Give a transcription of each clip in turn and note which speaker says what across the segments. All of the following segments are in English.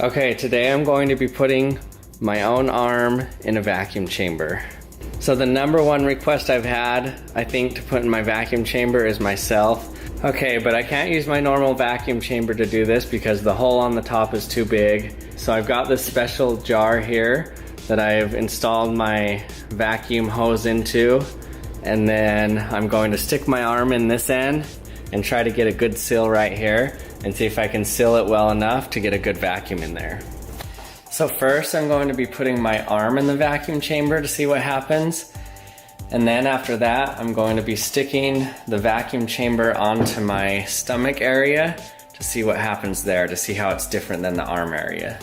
Speaker 1: Okay, today I'm going to be putting my own arm in a vacuum chamber. So the number one request I've had, I think, to put in my vacuum chamber is myself. Okay, but I can't use my normal vacuum chamber to do this because the hole on the top is too big. So I've got this special jar here that I've installed my vacuum hose into, and then I'm going to stick my arm in this end and try to get a good seal right here and see if I can seal it well enough to get a good vacuum in there. So first I'm going to be putting my arm in the vacuum chamber to see what happens. And then after that, I'm going to be sticking the vacuum chamber onto my stomach area to see what happens there, to see how it's different than the arm area.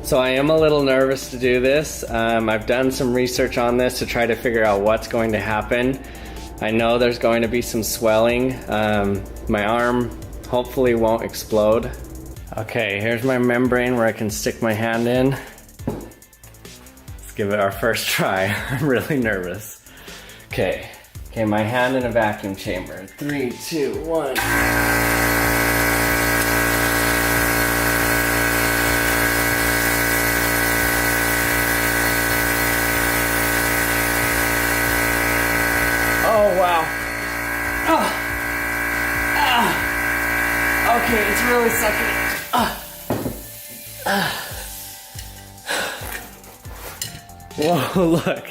Speaker 1: So I am a little nervous to do this. I've done some research on this to try to figure out what's going to happen. I know there's going to be some swelling. My arm hopefully won't explode. Okay, here's my membrane where I can stick my hand in. Let's give it our first try. I'm really nervous. Okay, my hand in a vacuum chamber. 3, 2, 1. Oh wow. Okay, it's really sucking. Whoa, look.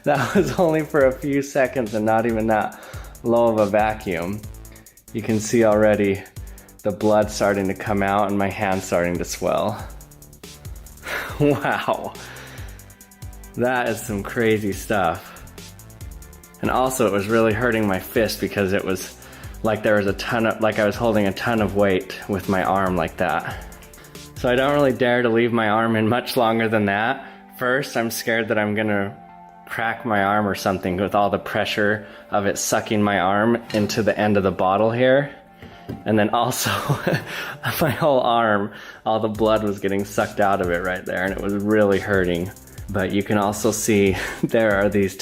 Speaker 1: That was only for a few seconds and not even that low of a vacuum. You can see already the blood starting to come out and my hand starting to swell. Wow. That is some crazy stuff. And also it was really hurting my fist because it was like there was like I was holding a ton of weight with my arm like that. So I don't really dare to leave my arm in much longer than that. First, I'm scared that I'm gonna crack my arm or something with all the pressure of it sucking my arm into the end of the bottle here. And then also, my whole arm, all the blood was getting sucked out of it right there and it was really hurting. But you can also see there are these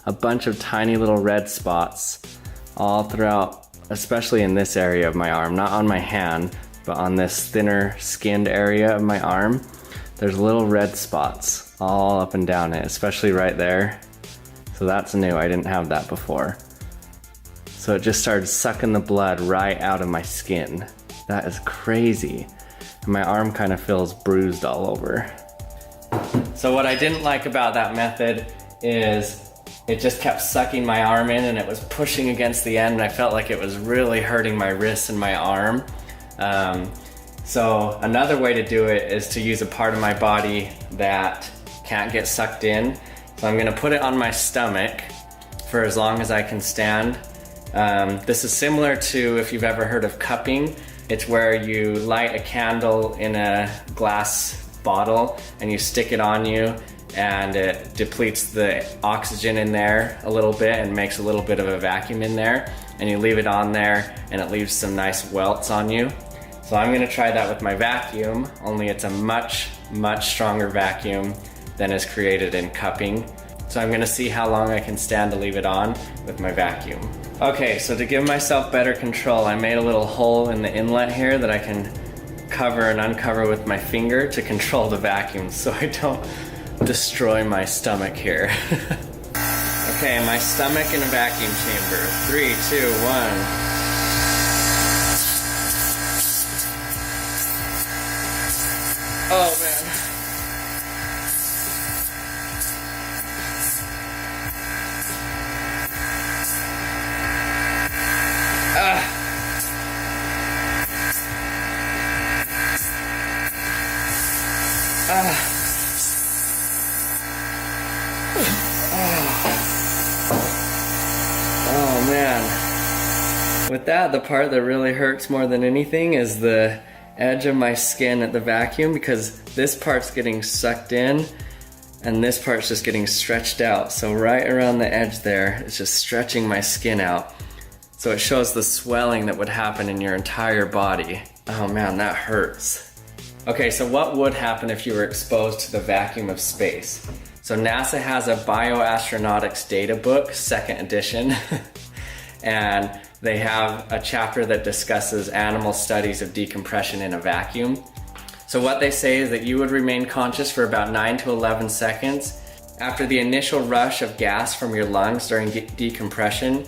Speaker 1: a bunch of tiny little red spots all throughout, especially in this area of my arm, not on my hand, but on this thinner skinned area of my arm. There's little red spots all up and down it, especially right there. So that's new, I didn't have that before. So it just started sucking the blood right out of my skin. That is crazy. And my arm kind of feels bruised all over. So what I didn't like about that method is it just kept sucking my arm in and it was pushing against the end and I felt like it was really hurting my wrist and my arm. So another way to do it is to use a part of my body that can't get sucked in. So I'm gonna put it on my stomach for as long as I can stand. This is similar to if you've ever heard of cupping. It's where you light a candle in a glass bottle and you stick it on you and it depletes the oxygen in there a little bit and makes a little bit of a vacuum in there, and you leave it on there and it leaves some nice welts on you. So I'm gonna try that with my vacuum, only it's a much stronger vacuum than is created in cupping. So I'm gonna see how long I can stand to leave it on with my vacuum. Okay, so to give myself better control, I made a little hole in the inlet here that I can cover and uncover with my finger to control the vacuum so I don't destroy my stomach here. Okay, my stomach in a vacuum chamber. 3, 2, 1. Oh man. Oh man. With that, the part that really hurts more than anything is the edge of my skin at the vacuum, because this part's getting sucked in and this part's just getting stretched out. So right around the edge there, it's just stretching my skin out. So it shows the swelling that would happen in your entire body. Oh man, that hurts. Okay, so what would happen if you were exposed to the vacuum of space? So NASA has a Bioastronautics Data Book, 2nd edition. And they have a chapter that discusses animal studies of decompression in a vacuum. So what they say is that you would remain conscious for about 9 to 11 seconds. After the initial rush of gas from your lungs during decompression,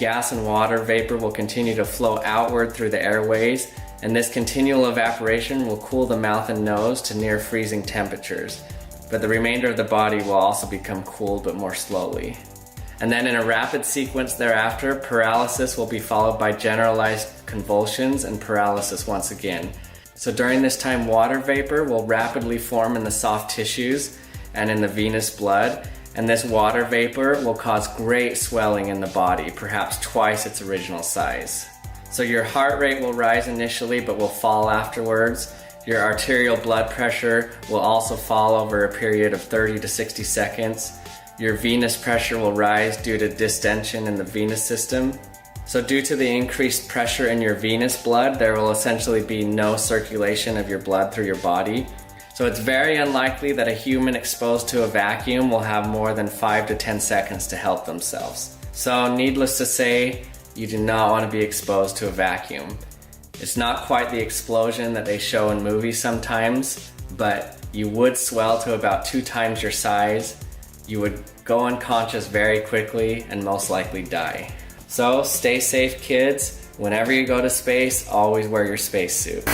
Speaker 1: gas and water vapor will continue to flow outward through the airways, and this continual evaporation will cool the mouth and nose to near freezing temperatures. But the remainder of the body will also become cooled, but more slowly. And then in a rapid sequence thereafter, paralysis will be followed by generalized convulsions and paralysis once again. So during this time, water vapor will rapidly form in the soft tissues and in the venous blood, and this water vapor will cause great swelling in the body, perhaps twice its original size. So your heart rate will rise initially but will fall afterwards. Your arterial blood pressure will also fall over a period of 30 to 60 seconds. Your venous pressure will rise due to distension in the venous system. So due to the increased pressure in your venous blood, there will essentially be no circulation of your blood through your body. So it's very unlikely that a human exposed to a vacuum will have more than 5 to 10 seconds to help themselves. So needless to say, you do not want to be exposed to a vacuum. It's not quite the explosion that they show in movies sometimes, but you would swell to about 2 times your size. You would go unconscious very quickly and most likely die. So stay safe, kids. Whenever you go to space, always wear your spacesuit.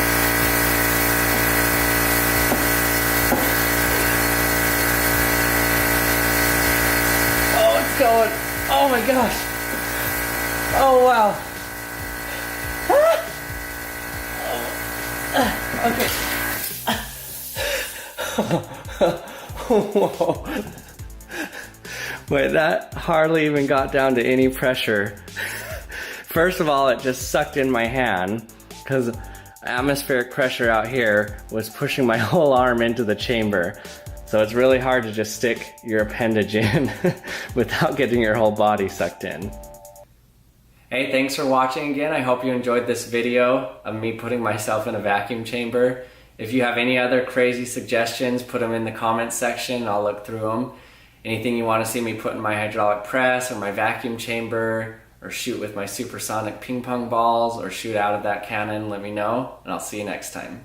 Speaker 1: Going. Oh my gosh. Oh wow. Okay. Whoa. Wait, that hardly even got down to any pressure. First of all, it just sucked in my hand because atmospheric pressure out here was pushing my whole arm into the chamber. So it's really hard to just stick your appendage in without getting your whole body sucked in. Hey, thanks for watching again. I hope you enjoyed this video of me putting myself in a vacuum chamber. If you have any other crazy suggestions, put them in the comments section. I'll look through them. Anything you want to see me put in my hydraulic press or my vacuum chamber, or shoot with my supersonic ping pong balls, or shoot out of that cannon, let me know, and I'll see you next time.